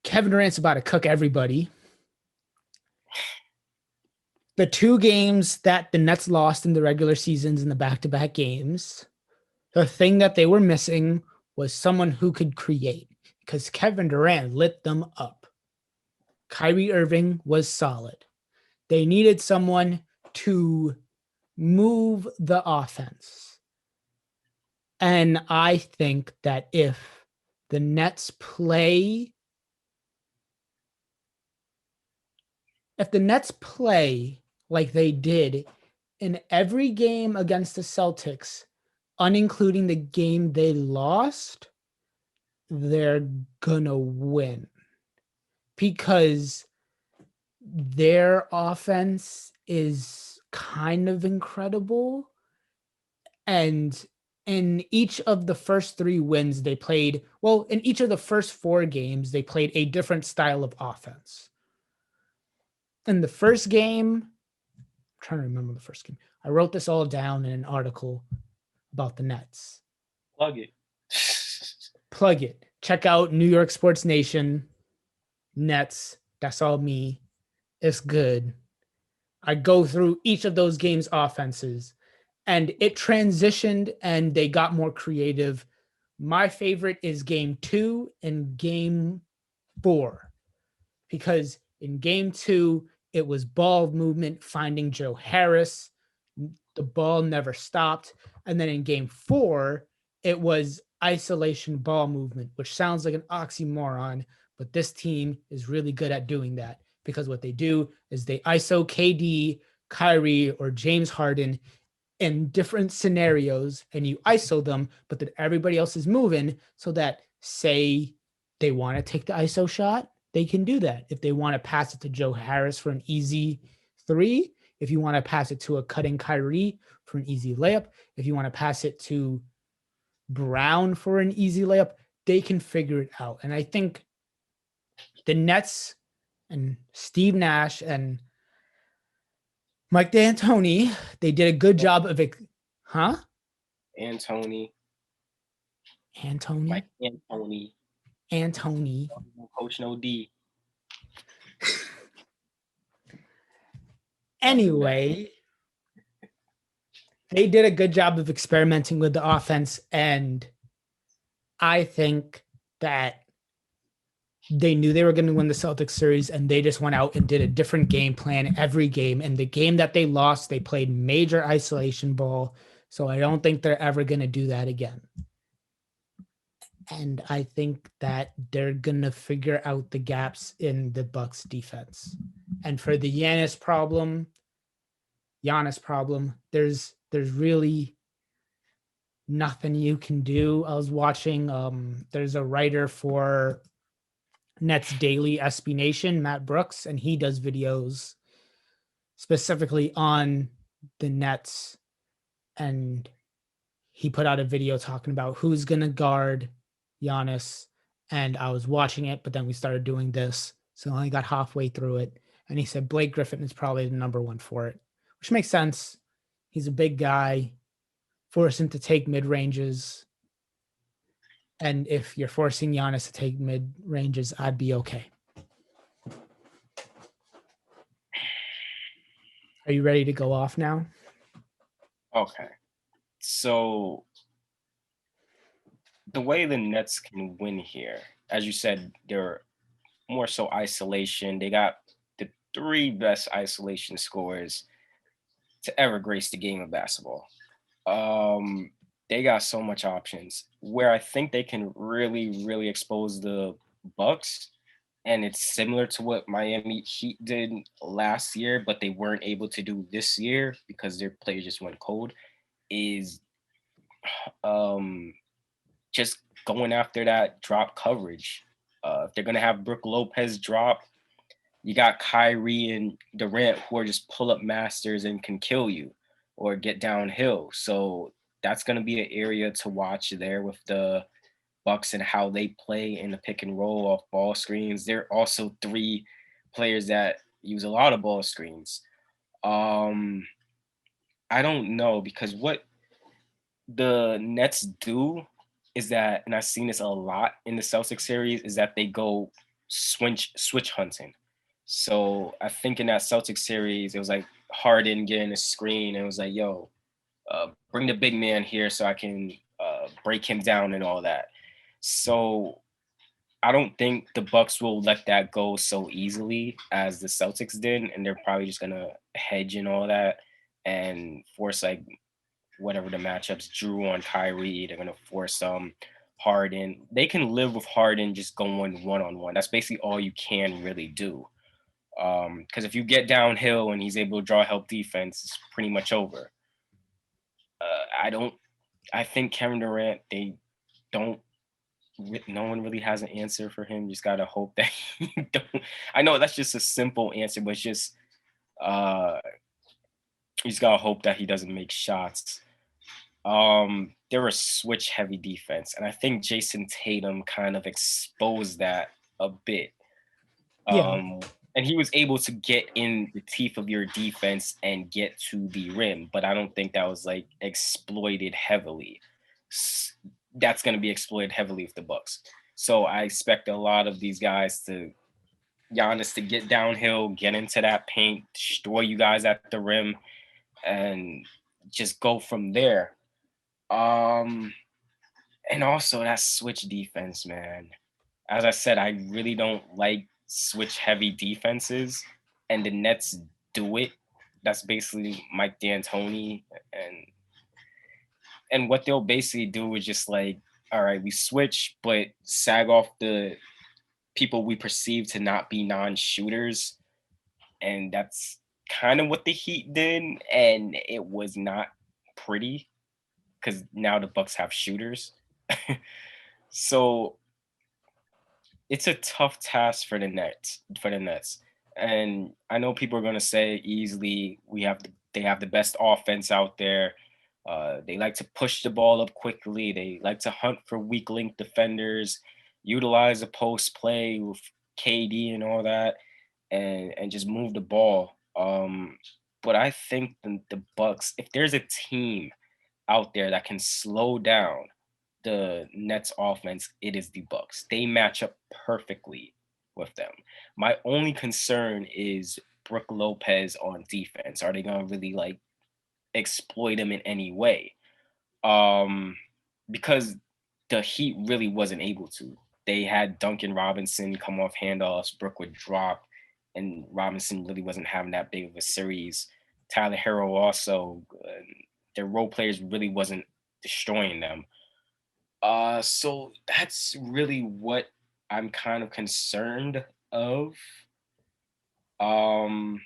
Kevin Durant's about to cook everybody. The 2 games that the Nets lost in the regular seasons in the back-to-back games, the thing that they were missing was someone who could create because Kevin Durant lit them up. Kyrie Irving was solid. They needed someone to move the offense. And I think that if the Nets play like they did in every game against the Celtics, unincluding the game they lost, they're gonna win because their offense is kind of incredible. And in each of the first 3 wins, they played, well, in each of the first 4 games, they played a different style of offense. In the first game, I'm trying to remember the first game. I wrote this all down in an article about the Nets. Plug it. Plug it. Check out New York Sports Nation, Nets. That's all me. It's good. I go through each of those games' offenses, and it transitioned and they got more creative. My favorite is game 2 and game 4, because in game 2, it was ball movement, finding Joe Harris. The ball never stopped. And then in game 4, it was isolation ball movement, which sounds like an oxymoron, but this team is really good at doing that because what they do is they ISO KD, Kyrie, or James Harden in different scenarios, and you ISO them, but then everybody else is moving so that, say, they want to take the ISO shot, they can do that. If they want to pass it to Joe Harris for an easy 3, if you want to pass it to a cutting Kyrie for an easy layup, if you want to pass it to Brown for an easy layup, they can figure it out. And I think the Nets and Steve Nash and Mike D'Antoni, they did a good job of it. Huh? Antony. Antony? Mike Antony. Antony. Coach No D. Anyway, they did a good job of experimenting with the offense, and I think that they knew they were going to win the Celtics series, and they just went out and did a different game plan every game. And the game that they lost, they played major isolation ball. So I don't think they're ever going to do that again. And I think that they're going to figure out the gaps in the Bucks defense. And for the Giannis problem, there's really nothing you can do. I was watching, there's a writer for Nets Daily SB Nation, Matt Brooks, and he does videos specifically on the Nets. And he put out a video talking about who's going to guard Giannis. And I was watching it, but then we started doing this. So I only got halfway through it. And he said Blake Griffin is probably the number 1 for it, which makes sense. He's a big guy. Force him to take mid-ranges. And if you're forcing Giannis to take mid-ranges, I'd be okay. Are you ready to go off now? Okay. So the way the Nets can win here, as you said, they're more so isolation. They got the 3 best isolation scorers to ever grace the game of basketball. They got so much options. Where I think they can really, really expose the Bucks, and it's similar to what Miami Heat did last year, but they weren't able to do this year because their players just went cold, is just going after that drop coverage. If they're gonna have Brook Lopez drop, you got Kyrie and Durant who are just pull up masters and can kill you or get downhill. So that's gonna be an area to watch there with the Bucks and how they play in the pick and roll off ball screens. They're also 3 players that use a lot of ball screens. I don't know, because what the Nets do is that, and I've seen this a lot in the Celtics series, is that they go switch hunting. So I think in that Celtics series, it was like Harden getting a screen. And it was like, yo, bring the big man here so I can break him down and all that. So I don't think the Bucks will let that go so easily as the Celtics did, and they're probably just gonna hedge and all that and force like whatever the matchups Drew on Kyrie. They're gonna force Harden. They can live with Harden just going one on one. That's basically all you can really do. Because if you get downhill and he's able to draw help defense, it's pretty much over. I don't. I think Kevin Durant. They don't. No one really has an answer for him. You just gotta hope that he don't. I know that's just a simple answer, but it's just you just gotta hope that he doesn't make shots. They're a switch heavy defense, and I think Jason Tatum kind of exposed that a bit. Yeah. And he was able to get in the teeth of your defense and get to the rim, but I don't think that was like exploited heavily. That's going to be exploited heavily with the Bucks. So I expect a lot of these guys to Giannis to get downhill, get into that paint, destroy you guys at the rim, and just go from there. And also that switch defense, man. As I said, I really don't like switch heavy defenses, and the Nets do it. That's basically Mike D'Antoni, and what they'll basically do is just like, all right, we switch, but sag off the people we perceive to not be non-shooters, and that's kind of what the Heat did, and it was not pretty because now the Bucks have shooters. So it's a tough task for the Nets. And I know people are gonna say easily they have the best offense out there. They like to push the ball up quickly. They like to hunt for weak link defenders, utilize a post play with KD and all that, and just move the ball. But I think the Bucks, if there's a team out there that can slow down the Nets offense, it is the Bucks. They match up perfectly with them. My only concern is Brook Lopez on defense. Are they gonna really like exploit him in any way? Because the Heat really wasn't able to. They had Duncan Robinson come off handoffs, Brook would drop, and Robinson really wasn't having that big of a series. Tyler Hero also, their role players really wasn't destroying them. So that's really what I'm kind of concerned of. Um,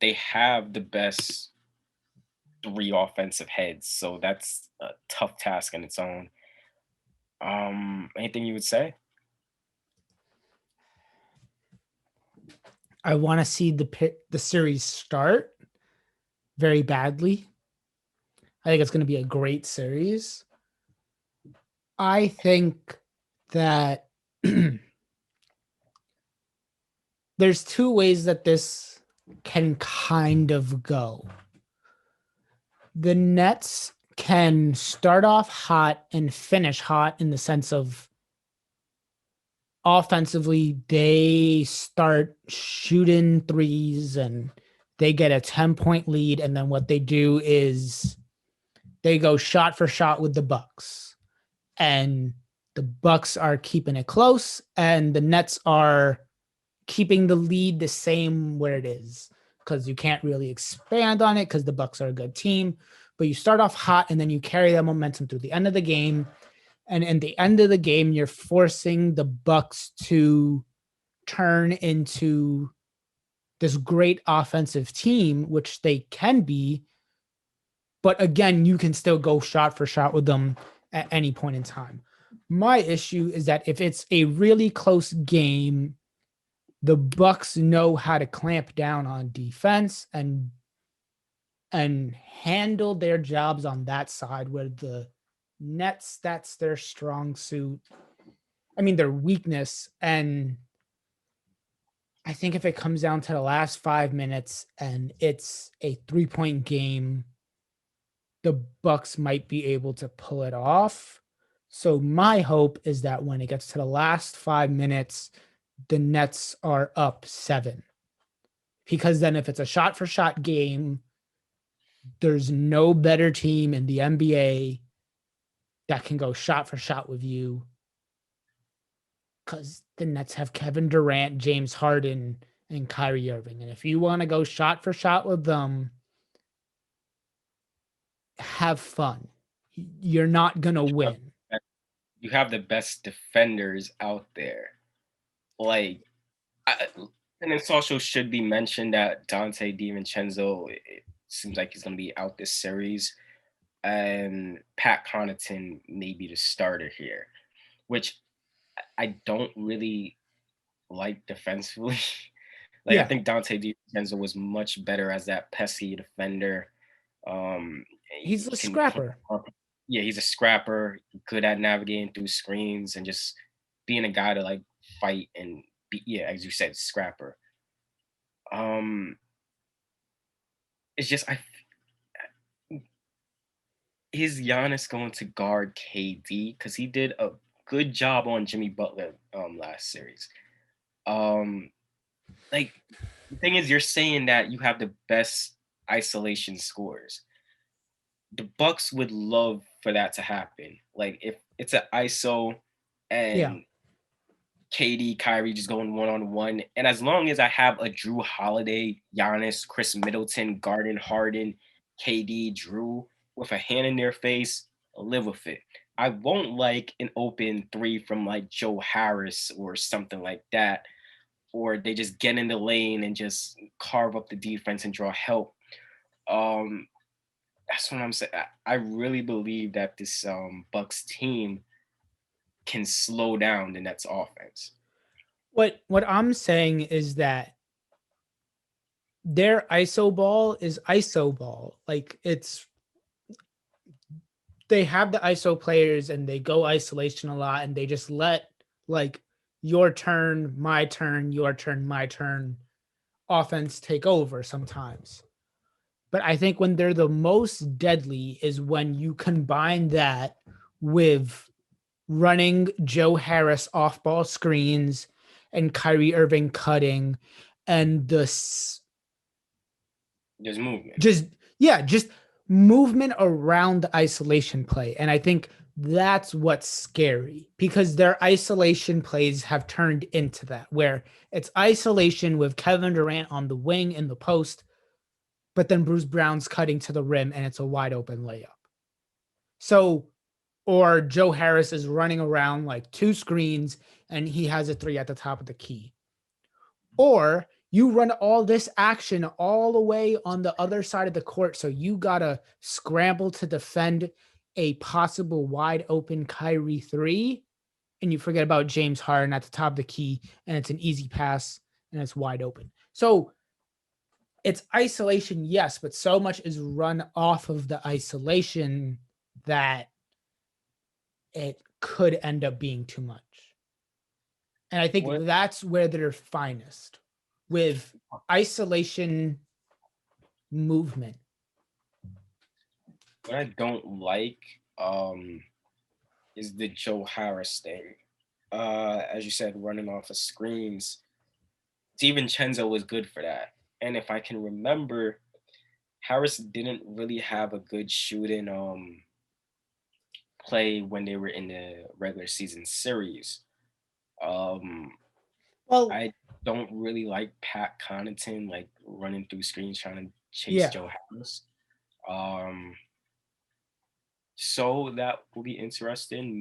they have the best three offensive heads, so that's a tough task in its own. Anything you would say? I want to see the series start very badly. I think it's going to be a great series. I think that there's two ways that this can kind of go. The Nets can start off hot and finish hot in the sense of offensively, they start shooting threes and they get a 10-point lead. And then what they do is they go shot for shot with the Bucks. And the Bucks are keeping it close, and the Nets are keeping the lead the same where it is, because you can't really expand on it because the Bucks are a good team. But you start off hot and then you carry that momentum through the end of the game. And in the end of the game, you're forcing the Bucks to turn into this great offensive team, which they can be. But again, you can still go shot for shot with them at any point in time. My issue is that if it's a really close game, the Bucks know how to clamp down on defense and handle their jobs on that side, where the Nets, that's their strong suit. I mean, their weakness. And I think if it comes down to the last 5 minutes and it's a 3-point game, the Bucks might be able to pull it off. So my hope is that when it gets to the last 5 minutes, the Nets are up 7. Because then if it's a shot for shot game, there's no better team in the NBA that can go shot for shot with you. Because the Nets have Kevin Durant, James Harden, and Kyrie Irving. And if you want to go shot for shot with them, have fun. You're not going to win. You have the best defenders out there. Like, and it also should be mentioned that Dante DiVincenzo, it seems like he's going to be out this series, and Pat Connaughton may be the starter here, which I don't really like defensively. Like, I Yeah. think Dante DiVincenzo was much better as that pesky defender. He's He a can, scrapper. yeah, he's a scrapper, good at navigating through screens and just being a guy to like fight and be, yeah, as you said, scrapper. It's just is Giannis going to guard KD? Because he did a good job on Jimmy Butler last series. Like, the thing is, you're saying that you have the best isolation scores. The Bucks would love for that to happen. Like, if it's an ISO Yeah. and KD, Kyrie just going 1-on-1, and as long as I have a Drew Holiday, Giannis, Chris Middleton, Garden, Harden, KD, Drew with a hand in their face, I'll live with it. I won't like an open 3 from like Joe Harris or something like that, or they just get in the lane and just carve up the defense and draw help. That's what I'm saying. I really believe that this Bucks team can slow down the Nets offense. What I'm saying is that their ISO ball is ISO ball. Like they have the ISO players and they go isolation a lot and they just let like your turn, my turn, your turn, my turn offense take over sometimes. But I think when they're the most deadly is when you combine that with running Joe Harris off ball screens and Kyrie Irving cutting and There's movement. just movement around the isolation play. And I think that's what's scary because their isolation plays have turned into that, where it's isolation with Kevin Durant on the wing in the post, but then Bruce Brown's cutting to the rim and it's a wide open layup. So, or Joe Harris is running around like 2 screens and he has a 3 at the top of the key. Or you run all this action all the way on the other side of the court. So you got to scramble to defend a possible wide open Kyrie 3. And you forget about James Harden at the top of the key. And it's an easy pass and it's wide open. So it's isolation, yes, but so much is run off of the isolation that it could end up being too much. And I think that's where they're finest, with isolation movement. What I don't like is the Joe Harris thing. As you said, running off of screens. DiVincenzo was good for that. And if I can remember, Harris didn't really have a good shooting play when they were in the regular season series. Well, I don't really like Pat Connaughton like running through screens trying to chase yeah. Joe Harris. So that will be interesting.